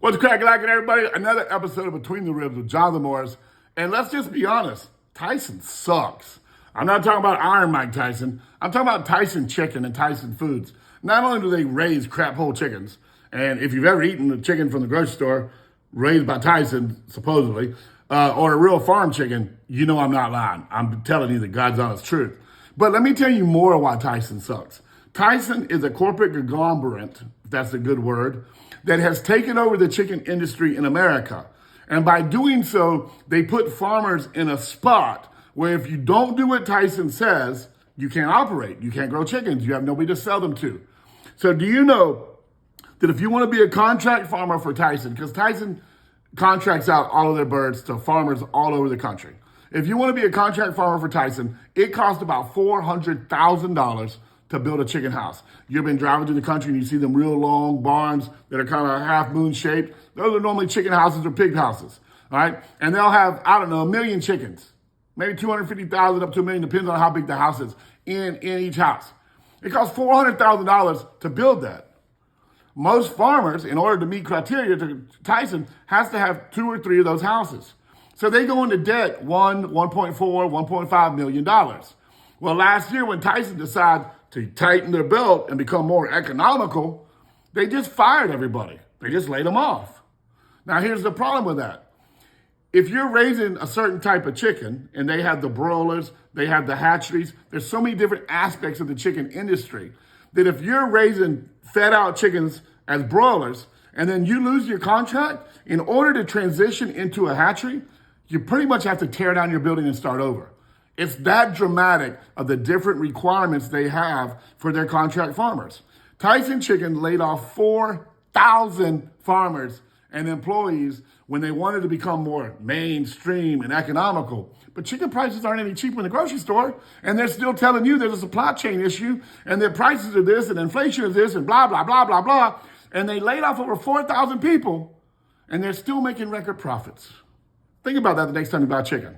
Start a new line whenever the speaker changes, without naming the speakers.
What's cracking, everybody? Another episode of Between the Ribs with Jonathan Morris. And let's just be honest, Tyson sucks. I'm not talking about Iron Mike Tyson. I'm talking about Tyson Chicken and Tyson Foods. Not only do they raise crap hole chickens, and if you've ever eaten the chicken from the grocery store, raised by Tyson, supposedly, or a real farm chicken, you know I'm not lying. I'm telling you the God's honest truth. But let me tell you more why Tyson sucks. Tyson is a corporate conglomerate, if that's a good word, that has taken over the chicken industry in America. And by doing so, they put farmers in a spot where if you don't do what Tyson says, you can't operate. You can't grow chickens. You have nobody to sell them to. So do you know that if you want to be a contract farmer for Tyson, because Tyson contracts out all of their birds to farmers all over the country. If you want to be a contract farmer for Tyson, it costs about $400,000 to build a chicken house. You've been driving through the country and you see them real long barns that are kind of half moon shaped. Those are normally chicken houses or pig houses, all right? And they'll have, I don't know, 1 million chickens, maybe 250,000 up to 1 million, depends on how big the house is in each house. It costs $400,000 to build that. Most farmers, in order to meet criteria to Tyson, has to have 2 or 3 of those houses. So they go into debt, 1.4, $1.5 million. Well, last year when Tyson decided to tighten their belt and become more economical, they just fired everybody. They just laid them off. Now, here's the problem with that. If you're raising a certain type of chicken, and they have the broilers, they have the hatcheries, there's so many different aspects of the chicken industry that if you're raising fed out chickens as broilers, and then you lose your contract, in order to transition into a hatchery, you pretty much have to tear down your building and start over. It's that dramatic of the different requirements they have for their contract farmers. Tyson Chicken laid off 4,000 farmers and employees when they wanted to become more mainstream and economical. But chicken prices aren't any cheaper in the grocery store, and they're still telling you there's a supply chain issue, and their prices are this, and inflation is this, and blah, blah, blah, blah, blah. And they laid off over 4,000 people, and they're still making record profits. Think about that the next time you buy chicken.